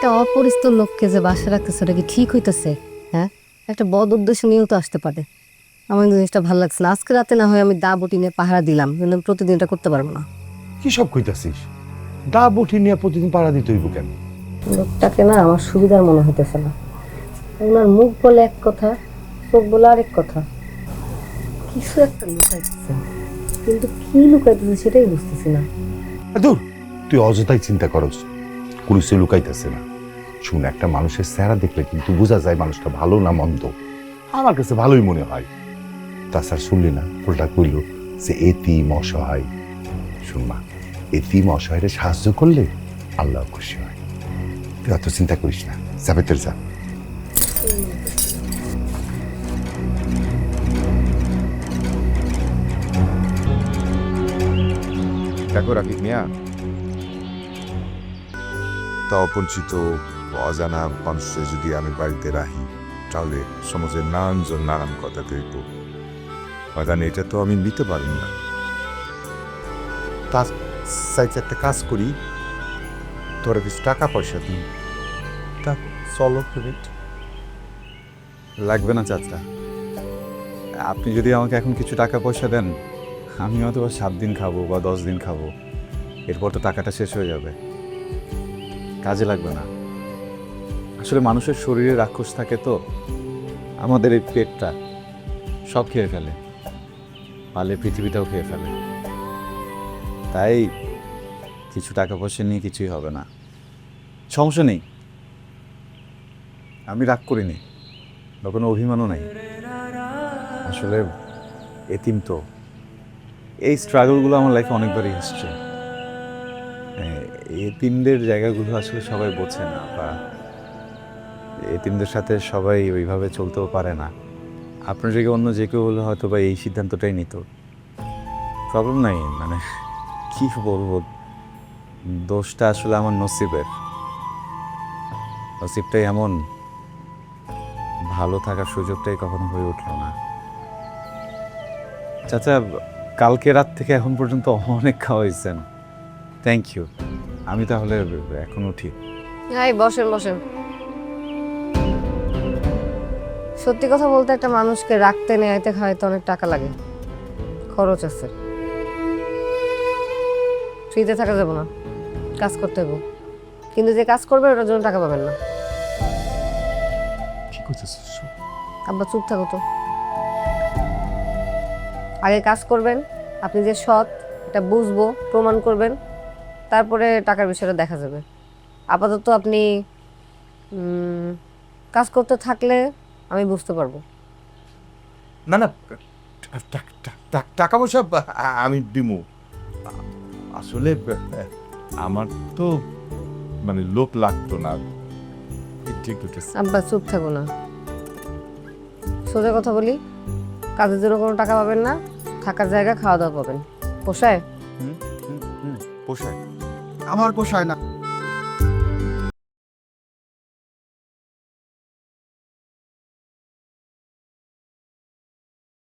একটা অপরিচিত লোককে যে বাসা রাখতেছে ওটা কি ঠিক হইতেছে? হ্যাঁ, একটা বদ উদ্দেশ্য নিয়েও তো আসতে পারে। আমার কিন্তু জিনিসটা ভালো লাগছে না। আজকে রাতে না হয় আমি দা বটি নিয়ে পাহারা দিলাম, কিন্তু আমি প্রতিদিন এটা করতে পারবো না। কি সব কইতাছিস? দা বটি নিয়ে প্রতিদিন পাড়া দিতে হইব কেন? লোকটাকে না আমার সুবিধার মনে হইতেছে না। ওনার মুখ বলে এক কথা, চোখ বলে আরেক কথা। কিছু একটা লুকাইতেছে, কিন্তু কি লুকাইতেছে সেটাই বুঝতেছি না। দূর, তুই অযথাই চিন্তা করস। পুলিশে লুকাইতেছে না। শুন, একটা মানুষের চেহারা দেখলে কিন্তু বোঝা যায় মানুষটা ভালো না মন্দ। আমার কাছে ভালোই মনে হয়। তাছাড়া শুনলি না পোলটা কইল যে এতিম অসহায়। শুন মা, এতিম অসহায়রে সাহায্য করলে আল্লাহ খুশি হয়। তুই অত চিন্তা করিস না, যা ভেতর যা। দেখো রাফিক মিয়া, তা অপরিচিত অজানা মানুষকে যদি আমি বাড়িতে রাখি তাহলে সমাজের নানানজন নানান কথা কইব। অজানা এটা তো আমি নিতে পারি না। তার সাইজ একটা কাজ করি, তোর কিছু টাকা পয়সা দিই, তা চলো পেমেন্ট লাগবে না চাচা। আপনি যদি আমাকে এখন কিছু টাকা পয়সা দেন, আমি হয়তো 7 দিন খাবো বা 10 দিন খাবো, এরপর তো টাকাটা শেষ হয়ে যাবে, কাজে লাগবে না। আসলে মানুষের শরীরে রাক্ষস থাকে তো, আমাদের এই পেটটা সব খেয়ে ফেলে, পালে পৃথিবীটাও খেয়ে ফেলে। তাই কিছু টাকা পয়সা নিয়ে কিছুই হবে না, সমস্যা নেই। আমি রাগ করিনি বা কোনো অভিমানও নাই। আসলে এতিম তো, এই স্ট্রাগলগুলো আমার লাইফে অনেকবারই এসছে। এতিমদের জায়গাগুলো আসলে সবাই বোঝে না, বা এতিমদের সাথে সবাই ওইভাবে চলতেও পারে না। আপনার জায়গায় অন্য যে কেউ হলে হয়তো বা এই সিদ্ধান্তটাই নিত। প্রবলেম নাই, মানে কি বলবো, দোষটা আসলে আমার নসিবের। নসিবটাই এমন, ভালো থাকার সুযোগটাই কখনো হয়ে উঠলো না। চাচা, কালকে রাত থেকে এখন পর্যন্ত অনেক খাওয়াইছেন, থ্যাংক ইউ। আমি তাহলে এখন উঠি। এই বসেন বসেন। সত্যি কথা বলতে একটা মানুষকে রাখতে নেয়াইতে খাওয়াইতে অনেক টাকা লাগে, খরচ আছে। ফ্রিতে থাকা যাবে না, কাজ করতে হবে। কিন্তু যে কাজ করবে ওটার জন্য টাকা পাবেন না। কি করতেছিস? আব্বা চুপ থাকো তো। আগে কাজ করবেন, আপনি যে সৎ এটা বুঝবো, প্রমাণ করবেন, তারপরে টাকার বিষয়টা দেখা যাবে। আপাতত আপনি কাজ করতে থাকলে আমি বুঝতে পারবো। না না, টাকা পয়সা আমি দিমু। আসলে আমার তো মানে লোভ লাগতো না। ঠিক আছে। আব্বা চুপ থাকো না। সোজা কথা বলি, কাজের জন্য কোনো টাকা পাবেন না, থাকার জায়গা খাওয়া দাওয়া পাবেন। পোষায়? পোষায়। আমার পোষায় না।